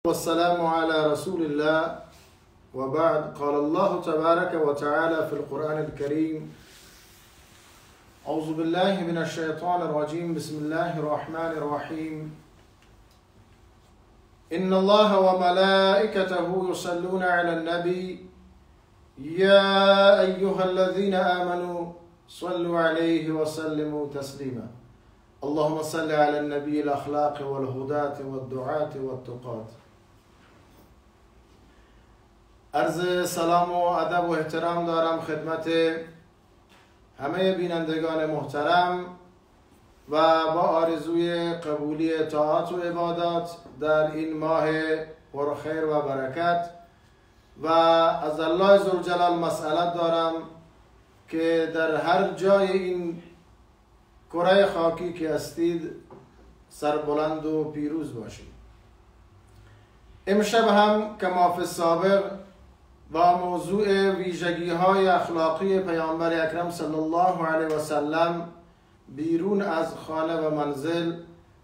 والسلام على رسول الله وبعد. قال الله تبارك وتعالى في القرآن الكريم: أعوذ بالله من الشيطان الرجيم. بسم الله الرحمن الرحيم. إن الله وملائكته يصلون على النبي يا أيها الذين آمنوا صلوا عليه وسلموا تسليما. اللهم صل على النبي الأخلاق والهداة والدعاة والتقاة. عرض سلام و ادب و احترام دارم خدمت همه بینندگان محترم و با آرزوی قبولی طاعات و عبادات در این ماه پرخیر و برکت و از الله ذوالجلال مسئلت دارم که در هر جای این کره خاکی که هستید سربلند و پیروز باشید. امشب هم کما فی السابق با موضوع ویژگی های اخلاقی پیامبر اکرم صلی الله علیه و سلم بیرون از خانه و منزل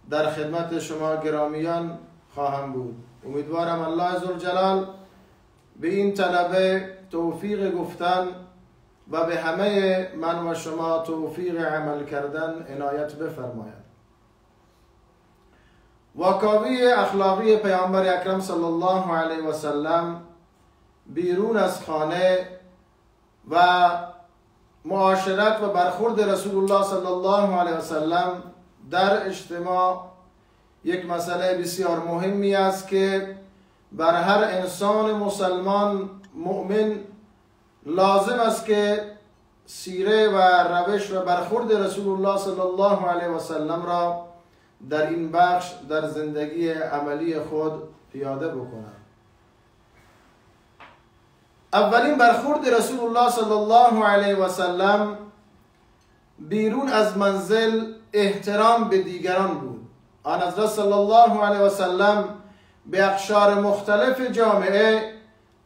در خدمت شما گرامیان خواهم بود. امیدوارم الله ذوالجلال به این طلبه توفیق گفتن و به همه من و شما توفیق عمل کردن عنایت بفرماید. واکاوی اخلاقی پیامبر اکرم صلی الله علیه و سلم بیرون از خانه و معاشرت و برخورد رسول الله صلی الله علیه و سلم در اجتماع یک مسئله بسیار مهمی است که بر هر انسان مسلمان مؤمن لازم است که سیره و روش و برخورد رسول الله صلی الله علیه و سلم را در این بخش در زندگی عملی خود پیاده بکنند. اولین برخورد رسول الله صلی الله علیه و سلم بیرون از منزل احترام به دیگران بود. آن حضرت صلی الله علیه و سلم به اقشار مختلف جامعه،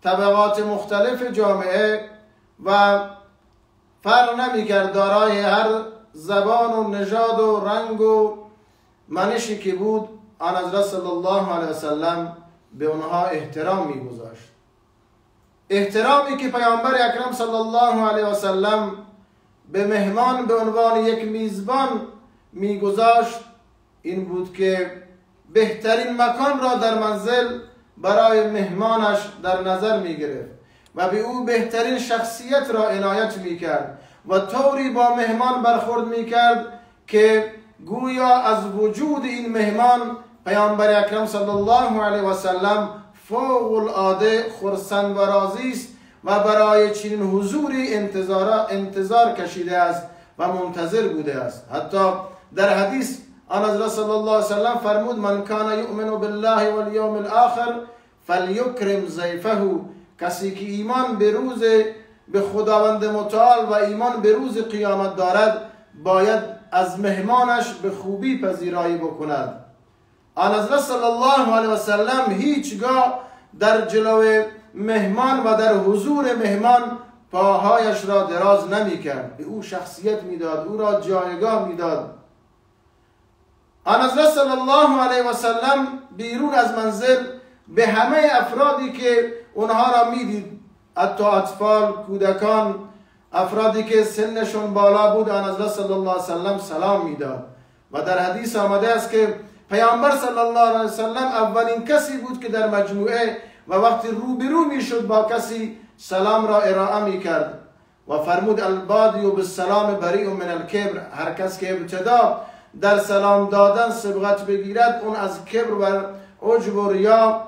طبقات مختلف جامعه و فرق نمی‌کرد دارای هر زبان و نژاد و رنگ و منشی که بود، آن حضرت صلی الله علیه و سلم به اونها احترام می‌گذاشت. احترامی که پیامبر اکرم صلی الله علیه و سلم به مهمان به عنوان یک میزبان میگذاشت این بود که بهترین مکان را در منزل برای مهمانش در نظر میگرفت و به او بهترین شخصیت را عنایت میکرد و طوری با مهمان برخورد میکرد که گویا از وجود این مهمان پیامبر اکرم صلی الله علیه و سلم فوق العاده خرسند و راضی است و برای چنین حضوری انتظار کشیده است و منتظر بوده است. حتی در حدیث آن حضرت صلی الله علیه و سلم فرمود: من کان یؤمن بالله والیوم الاخر فلیکرم ضیفه. کسی که ایمان به خداوند متعال و ایمان به روز قیامت دارد باید از مهمانش به خوبی پذیرایی بکند. آن حضرت صلی الله علیه و سلم هیچگاه در جلو مهمان و در حضور مهمان پاهایش را دراز نمی کرد. به او شخصیت میداد، او را جایگاه میداد. آن حضرت صلی الله علیه و سلم بیرون از منزل به همه افرادی که اونها را میدید، حتی اطفال، کودکان، افرادی که سنشون بالا بود، آن حضرت صلی الله علیه و سلم سلام میداد. و در حدیث آمده است که پیامبر صلی الله علیه و سلم اولین کسی بود که در مجموعه و وقتی روبرو میشد با کسی سلام را ارائه میکرد و فرمود: البادی بالسلام بریء من الکبر. هر کس که ابتدا در سلام دادن سبقت بگیرد اون از کبر و عجب و ریا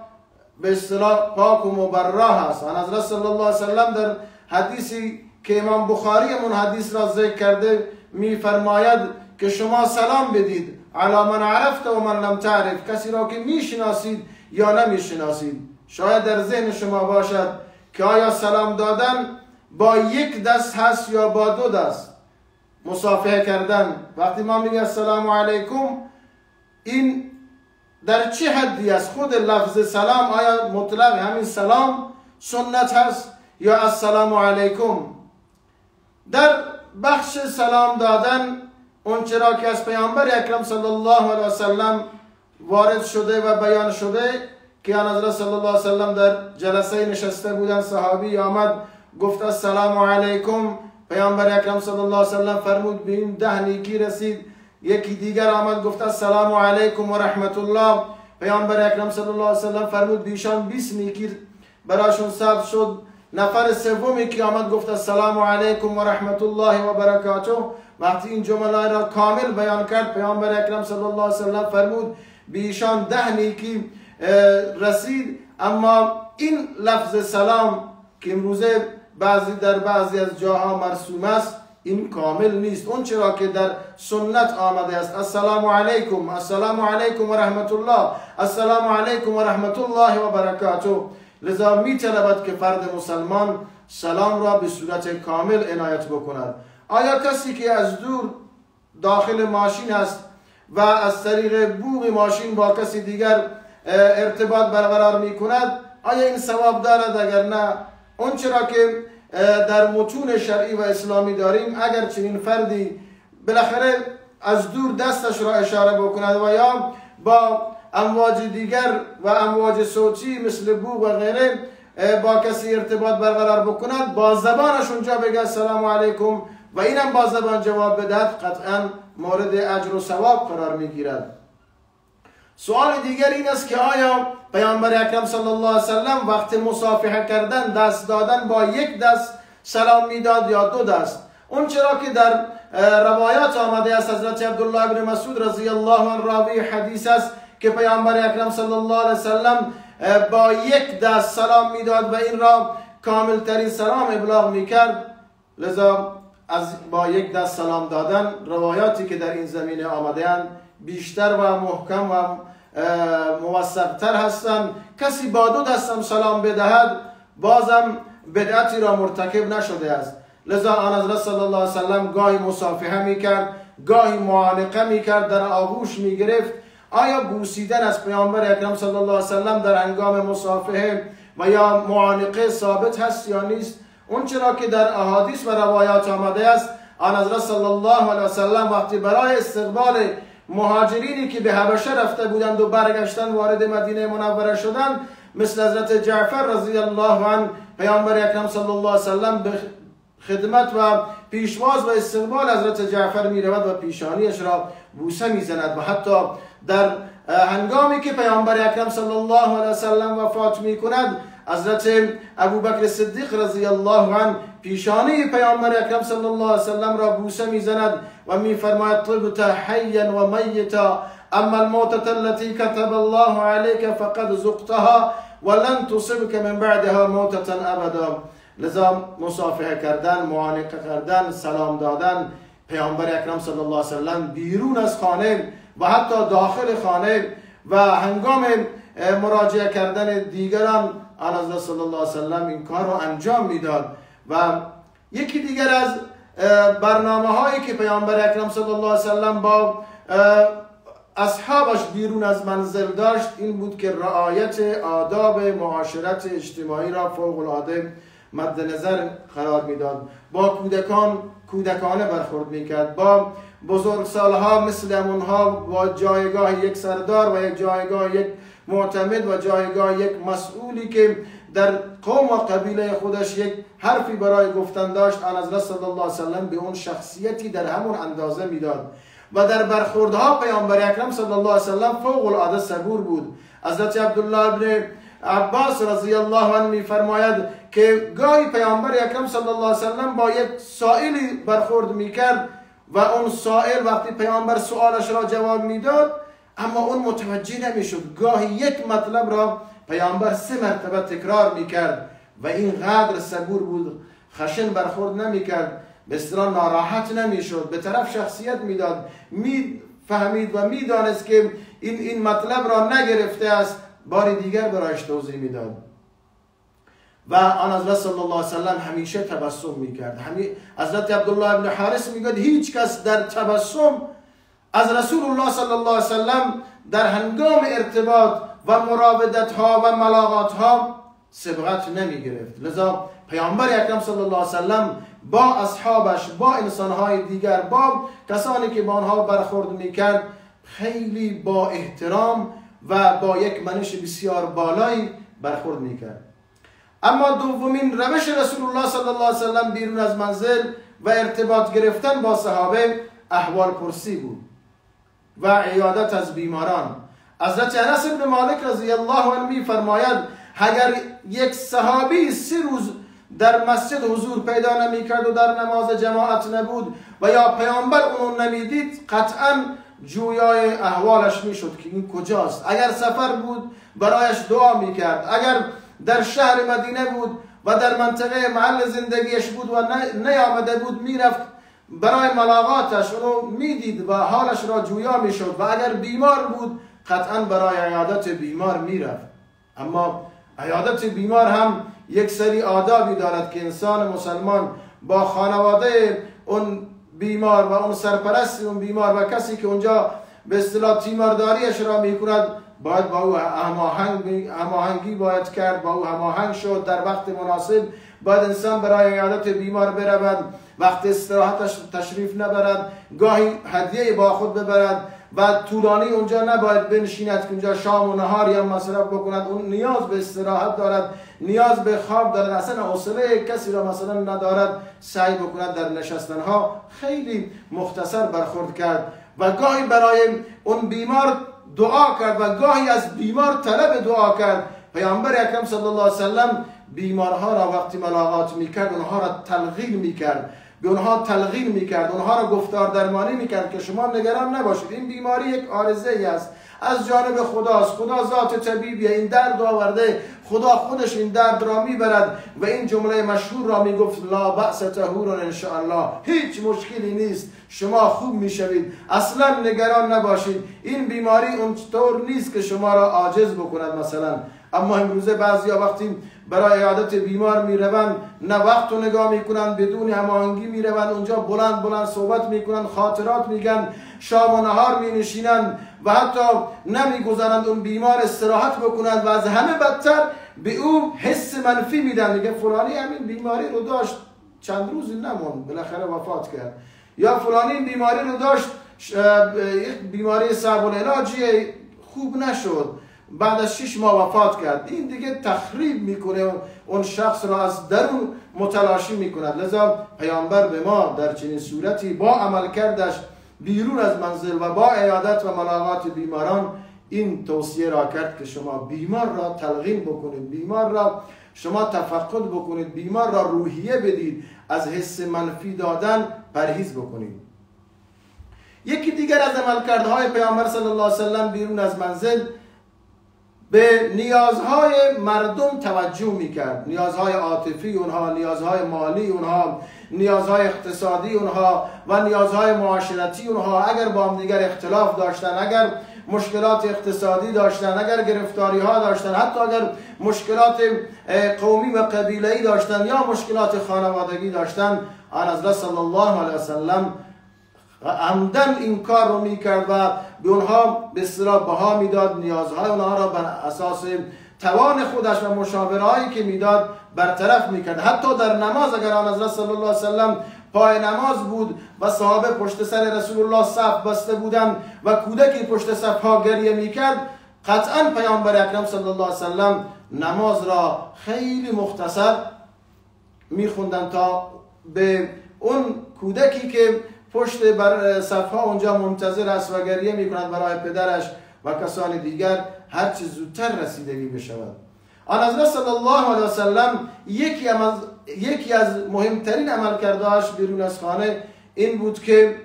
به اصطلاح پاک و مبرأ است. آن حضرت صلی الله علیه و سلم در حدیثی که امام بخاری من حدیث را ذکر کرده میفرماید که شما سلام بدید علی من عرفت و من لم تعرف، کسی را که میشناسید یا نمیشناسید. شاید در ذهن شما باشد که آیا سلام دادن با یک دست هست یا با دو دست؟ مصافحه کردن، وقتی ما میگیم السلام علیکم، این در چه حدی است؟ خود لفظ سلام آیا مطلق همین سلام سنت هست یا السلام علیکم؟ در بخش سلام دادن اون چرا که از پیامبر اکرم صلی الله علیه و سلم وارد شده و بیان شده که آن حضرت صلی الله علیه وسلم در جلسه نشسته بودن، صحابی آمد گفت السلام علیکم. پیامبر اکرم صلی الله علیه وسلم فرمود به این 10 نیکی رسید. یکی دیگر آمد گفت السلام علیکم و رحمت الله. پیامبر اکرم صلی الله علیه وسلم فرمود بیشان 20 نیکی براشون ثبت شد. نفر سومی که آمد گفت السلام علیکم و رحمت الله و برکاته. وقتی این جمله را کامل بیان کرد پیامبر اکرم صلی الله علیه وسلم فرمود بیشان 10 نیکی رسید. اما این لفظ سلام که امروزه در بعضی از جاها مرسوم است این کامل نیست. اون چرا که در سنت آمده است السلام علیکم، السلام علیکم و رحمت الله، السلام علیکم و رحمت الله و برکاته. لذا می طلبد که فرد مسلمان سلام را به صورت کامل عنایت بکند. آیا کسی که از دور داخل ماشین است و از طریق بوق ماشین با کسی دیگر ارتباط برقرار می کند آیا این ثواب دارد؟ اگر نه، اون چرا که در متون شرعی و اسلامی داریم اگر چنین فردی بالاخره از دور دستش را اشاره بکند و یا با امواج دیگر و امواج صوتی مثل بوق و غیره با کسی ارتباط برقرار بکند، با زبانش اونجا بگه السلام علیکم و اینم با زبان جواب بدهد، قطعا مورد اجر و ثواب قرار میگیرد. سوال دیگر این است که آیا پیامبر اکرم صلی الله علیه وسلم وقت مصافحه کردن دست دادن با یک دست سلام میداد یا 2 دست؟ اون چرا که در روایات آمده است حضرت عبدالله بن مسعود رضی الله عنه راوی حدیث است که پیامبر اکرم صلی الله علیه وسلم با 1 دست سلام میداد و این را کامل ترین سلام ابلاغ میکرد. لذا با 1 دست سلام دادن روایاتی که در این زمینه آمده اند بیشتر و محکم و موثق‌تر هستند. کسی با 2 دستم سلام بدهد بازم بدعتی را مرتکب نشده است. لذا آن حضرت صلی الله علیه وسلم گاهی مصافحه میکرد، گاهی معانقه میکرد، در آغوش میگرفت. آیا بوسیدن از پیامبر اکرم صلی الله علیه وسلم در هنگام مصافحه و یا معانقه ثابت هست یا نیست؟ اون چرا که در احادیث و روایات آمده است آن حضرت صلی الله علیه وسلم وقتی برای استقبال مهاجرینی که به حبشه رفته بودند و برگشتن وارد مدینه منوره شدند مثل حضرت جعفر رضی الله عنه، پیامبر اکرم صلی الله علیه وسلم به خدمت و پیشواز و استقبال حضرت جعفر می رود و پیشانیش را بوسه می زند و حتی در هنگامی که پیامبر اکرم صلی الله علیه وسلم وفات می کند حضرت ابوبکر صدیق رضی الله عنه پیشانی پیامبر اکرم صلی الله علیه وسلم را بوسه می زند و می فرماید طبت حیا و میتا اما الموتة التي كتب الله عليك فقد ذقتها ولن تصبك من بعدها موتة ابدا. لذا مصافحه کردن، معانقه کردن، سلام دادن پیامبر اکرم صلی الله علیه وسلم بیرون از خانه و حتی داخل خانه و هنگام مراجعه کردن دیگران آن حضرت صلی الله علیه وسلم این کار رو انجام میداد. و یکی دیگر از برنامه هایی که پیامبر اکرم صلی الله علیه وسلم با اصحابش بیرون از منزل داشت این بود که رعایت آداب معاشرت اجتماعی را فوق العاده مد نظر قرار میداد. با کودکانه برخورد میکرد، با بزرگسالها مثل امونها، با جایگاه یک سردار و یک جایگاه یک معتمد و جایگاه یک مسئولی که در قوم و قبیله خودش یک حرفی برای گفتن داشت آن حضرت صلی الله علیه وسلم به اون شخصیتی در همون اندازه میداد و در برخوردها پیامبر اکرم صلی الله علیه وسلم فوق العاده صبور بود. حضرت عبدالله بن عباس رضی الله عنه میفرماید که گاهی پیامبر اکرم صلی الله علیه وسلم با یک سائلی برخورد میکرد و اون سائل وقتی پیامبر سوالش را جواب میداد اما اون متوجه نمیشد. گاهی یک مطلب را پیامبر 3 مرتبه تکرار میکرد و اینقدر صبور بود، خشن برخورد نمیکرد، به اصطلاح ناراحت نمیشد، به طرف شخصیت میداد، میفهمید و میدانست که این مطلب را نگرفته است، بار دیگر برایش توضیح میداد. و آن حضرت صلی الله علیه وسلم همیشه تبسم میکرد. حضرت عبدالله ابن حارث میگوید هیچ کس در تبسم از رسول الله صلی الله علیه وسلم در هنگام ارتباط و مراودت ها و ملاقات ها سبقت نمی گرفت. لذا پیامبر اکرم صلی الله علیه وسلم با اصحابش، با انسانهای دیگر، با کسانی که با آنها برخورد میکرد خیلی با احترام و با یک منش بسیار بالایی برخورد میکرد. اما دومین روش رسول الله صلی الله علیه وسلم بیرون از منزل و ارتباط گرفتن با صحابه احوال پرسی بود و عیادت از بیماران. حضرت انس بن مالک رضی الله عنه می‌فرماید اگر یک صحابی 3 روز در مسجد حضور پیدا نمی‌کرد و در نماز جماعت نبود و یا پیامبر اونو نمیدید، قطعا جویای احوالش میشد که این کجاست. اگر سفر بود برایش دعا میکرد، اگر در شهر مدینه بود و در منطقه محل زندگیش بود و نیامده بود میرفت برای ملاقاتش، اونو میدید و حالش را جویا میشد. و اگر بیمار بود قطعا برای عیادت بیمار میرفت. اما عیادت بیمار هم یک سری آدابی دارد که انسان مسلمان با خانواده اون بیمار و اون سرپرست اون بیمار و کسی که اونجا به اصطلاح تیمارداریش را میکند باید با او هماهنگی باید کرد، با او هماهنگ شد. در وقت مناسب باید انسان برای عیادت بیمار برود، وقت استراحتش تشریف نبرد، گاهی هدیه با خود ببرد و طولانی اونجا نباید بنشیند که اونجا شام و نهار یا مصرف بکند. اون نیاز به استراحت دارد، نیاز به خواب دارد، اصلا حوصله کسی را مثلا ندارد سعی بکند در نشستنها خیلی مختصر برخورد کرد و گاهی برای اون بیمار دعا کرد و گاهی از بیمار طلب دعا کرد. پیامبر اکرم صلی الله علیه وسلم بیمارها را وقتی ملاقات میکرد اونها را تلقین میکرد، به اونها تلقین میکرد، اونها را گفتار درمانی میکرد که شما نگران نباشید، این بیماری یک عارضه ای است، از جانب خداست، خدا ذات طبیبیه، این درد آورده، خدا خودش این درد را میبرد. و این جمله مشهور را میگفت لا بأس طهور ان شاء الله، هیچ مشکلی نیست، شما خوب میشوید، اصلا نگران نباشید، این بیماری اونطور نیست که شما را عاجز بکند مثلا. اما امروزه بعضیا وقتی برای عیادت بیمار میروند نه وقت رو نگاه میکنند، بدون هماهنگی میروند اونجا، بلند بلند صحبت میکنند، خاطرات میگن، شام و نهار مینشینند و حتی نمیگذارند اون بیمار استراحت بکنند و از همه بدتر به او حس منفی میدن، میگه فلانی همین بیماری رو داشت چند روزی نموند بالاخره وفات کرد، یا فلانی این بیماری رو داشت بیماری صعب العلاجی خوب نشد بعد از 6 ماه وفات کرد. این دیگه تخریب میکنه اون شخص را از درون متلاشی میکند. لذا پیامبر به ما در چنین صورتی با عمل کردش بیرون از منزل و با عیادت و ملاقات بیماران این توصیه را کرد که شما بیمار را تلقین بکنید، بیمار را شما تفقد بکنید، بیمار را روحیه بدید، از حس منفی دادن پرهیز بکنید. یکی دیگر از عملکردهای پیامبر صلی الله علیه وسلم بیرون از منزل به نیازهای مردم توجه میکرد، نیازهای عاطفی اونها، نیازهای مالی اونها، نیازهای اقتصادی اونها و نیازهای معاشرتی اونها. اگر با هم دیگر اختلاف داشتن، اگر مشکلات اقتصادی داشتن، اگر گرفتاری ها داشتن، حتی اگر مشکلات قومی و قبیله‌ای داشتن یا مشکلات خانوادگی داشتن، آن حضرت صلی الله علیه وسلم عمدن این کار رو میکرد و به اونها به اصطلاح بها میداد، نیازهای اونها را بر اساس توان خودش و مشاورهایی که میداد برطرف میکرد. حتی در نماز اگر آن حضرت صلی الله علیه وسلم پای نماز بود و صحابه پشت سر رسول الله صف بسته بودند و کودکی پشت صف ها گریه میکرد، قطعا پیامبر اکرم صلی الله علیه وسلم نماز را خیلی مختصر میخوندن تا به اون کودکی که پشت بر صفها اونجا منتظر است و گریه میکند برای پدرش و کسان دیگر هرچی زودتر رسیدگی بشود. آن حضرت صلی الله علیه وسلم یکی از مهمترین عملکردهاش بیرون از خانه این بود که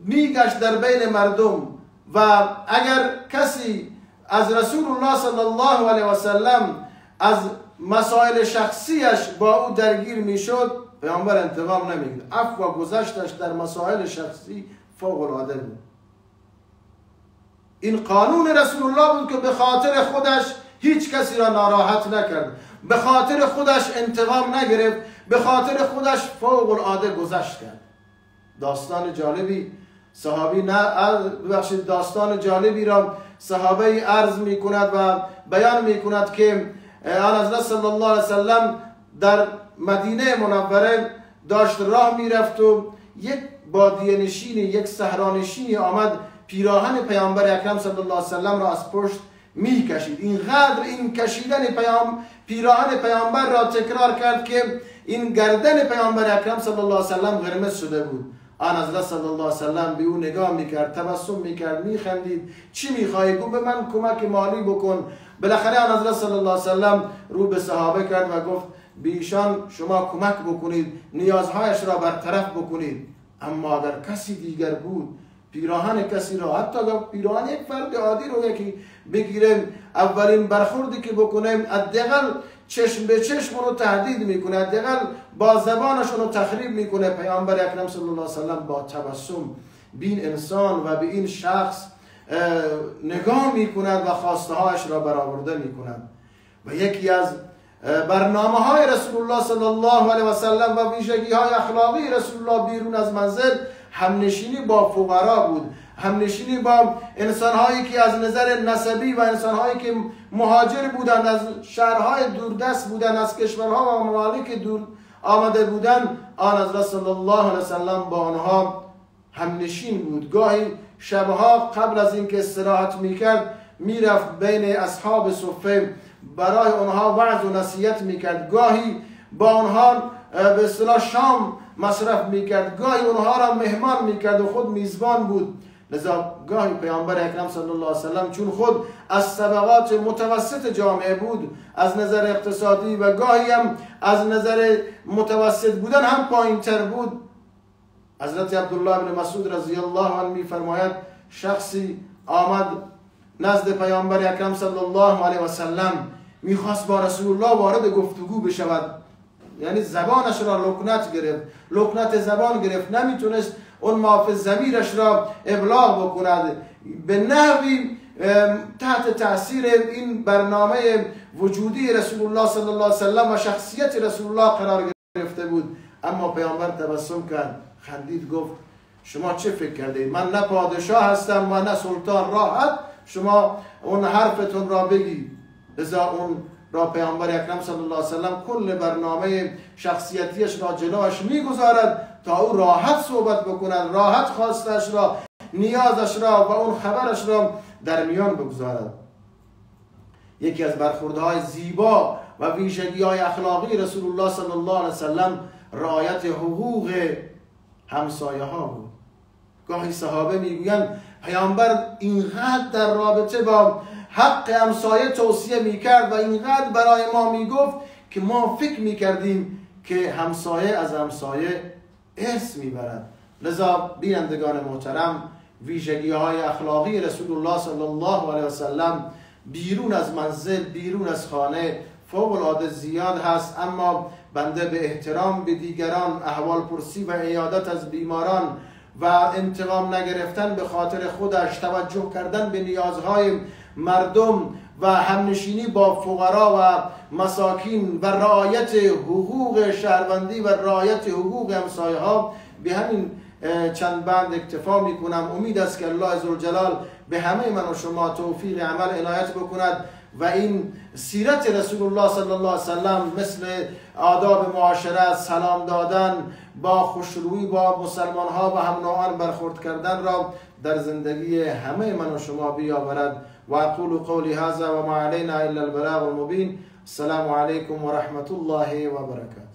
میگشت در بین مردم و اگر کسی از رسول الله صلی الله علیه وسلم از مسائل شخصیش با او درگیر میشد، پیامبر انتقام نمیگیره، عفو و گذشتش در مسائل شخصی فوق العاده بود. این قانون رسول الله بود که به خاطر خودش هیچ کسی را ناراحت نکرد، به خاطر خودش انتقام نگرفت، به خاطر خودش فوق العاده گذشت کرد. داستان جالبی داستان جالبی را صحابه عرض می کند و بیان می کند که آن حضرت صلی الله علیه وسلم در مدینه منوره داشت راه می رفت و یک بادیه نشینی، یک صحرا نشینی آمد پیراهن پیامبر اکرم صلی الله علیه وسلم را از پشت میکشید. اینقدر این کشیدن پیراهن پیامبر را تکرار کرد که این گردن پیامبر اکرم صلی الله علیه وسلم قرمز شده بود. آن حضرت صلی الله علیه وسلم به او نگاه میکرد، تبسم میکرد، میخندید. چی میخوای؟ گفت به من کمک مالی بکن. بالاخره آن حضرت صلی الله علیه وسلم رو به صحابه کرد و گفت به ایشان شما کمک بکنید، نیازهایش را برطرف بکنید. اما اگر کسی دیگر بود، پیراهن کسی را، حتی اگر پیراهن یک فرد عادی رو یکی بگیریم، اولین برخوردی که بکنیم حداقل چشم به چشم رو تهدید میکنه، حداقل با زبانش رو تخریب میکنه. پیامبر اکرم صلی الله علیه وسلم با تبسم به این انسان و به این شخص نگاه میکند و خواسته هایش را برآورده میکند. و یکی از برنامه های رسول الله صلی الله علیه و سلم و ویژگی های اخلاقی رسول الله بیرون از منزل همنشینی با فقرا بود، همنشینی با انسان هایی که از نظر نسبی و انسان هایی که مهاجر بودند، از شهرهای دوردست بودند، از کشورها و ممالک دور آمده بودند. آن حضرت صلی الله علیه و سلم با آنها همنشین بود. گاهی شبها قبل از اینکه استراحت میکرد میرفت بین اصحاب صفه برای آنها وعظ و نصیحت میکرد. گاهی با آنها به اصطلاح شام مصرف میکرد، گاهی آنها را مهمان میکرد و خود میزبان بود. لذا گاهی پیامبر اکرم صلی الله علیه وسلم چون خود از طبقات متوسط جامعه بود از نظر اقتصادی و گاهی هم از نظر متوسط بودن هم پایین تر بود، حضرت عبدالله بن مسعود رضی الله عنه میفرماید شخصی آمد نزد پیامبر اکرم صلی الله علیه و سلم، میخواست با رسول الله وارد گفتگو بشود، یعنی زبانش را لکنت گرفت، لکنت زبان گرفت، نمیتونست اون مافز ضمیرش را ابلاغ بکند. به نحوی تحت تاثیر این برنامه وجودی رسول الله صلی الله علیه و سلم و شخصیت رسول الله قرار گرفته بود. اما پیامبر تبسم کرد، خندید، گفت شما چه فکر کردید؟ من نه پادشاه هستم و نه سلطان، راحت شما اون حرفتون را بگی. لذا اون را پیامبر اکرم صلی الله علیه و سلم کل برنامه شخصیتیش را جلوش میگذارد تا او راحت صحبت بکند، راحت خواستش را، نیازش را و اون خبرش را در میان بگذارد. یکی از برخوردهای زیبا و ویژگی‌های اخلاقی رسول الله صلی الله علیه و سلم رعایت حقوق همسایه ها بود. گاهی صحابه میگویند پیامبر اینقدر در رابطه با حق همسایه توصیه میکرد و اینقدر برای ما میگفت که ما فکر میکردیم که همسایه از همسایه ارث میبرد. لذا بینندگان محترم، ویژگی های اخلاقی رسول الله صلی الله علیه و سلم بیرون از منزل، بیرون از خانه فوق العاده زیاد هست. اما بنده به احترام به دیگران، احوال پرسی و عیادت از بیماران و انتقام نگرفتن به خاطر خودش، توجه کردن به نیازهای مردم و همنشینی با فقرا و مساکین و رعایت حقوق شهروندی و رعایت حقوق همسایه ها، به همین چند بند اکتفا میکنم. امید است که الله عزوجلال به همه من و شما توفیق عمل عنایت بکند و این سیرت رسول الله صلی الله علیه وسلم مثل آداب معاشرت، سلام دادن، با خوشرویی با مسلمان ها و هم نوعان برخورد کردن را در زندگی همه من و شما بیاورد. و اقول قولی هذا و ما علینا الا البلاغ المبین. السلام علیکم و رحمت الله و برکاته.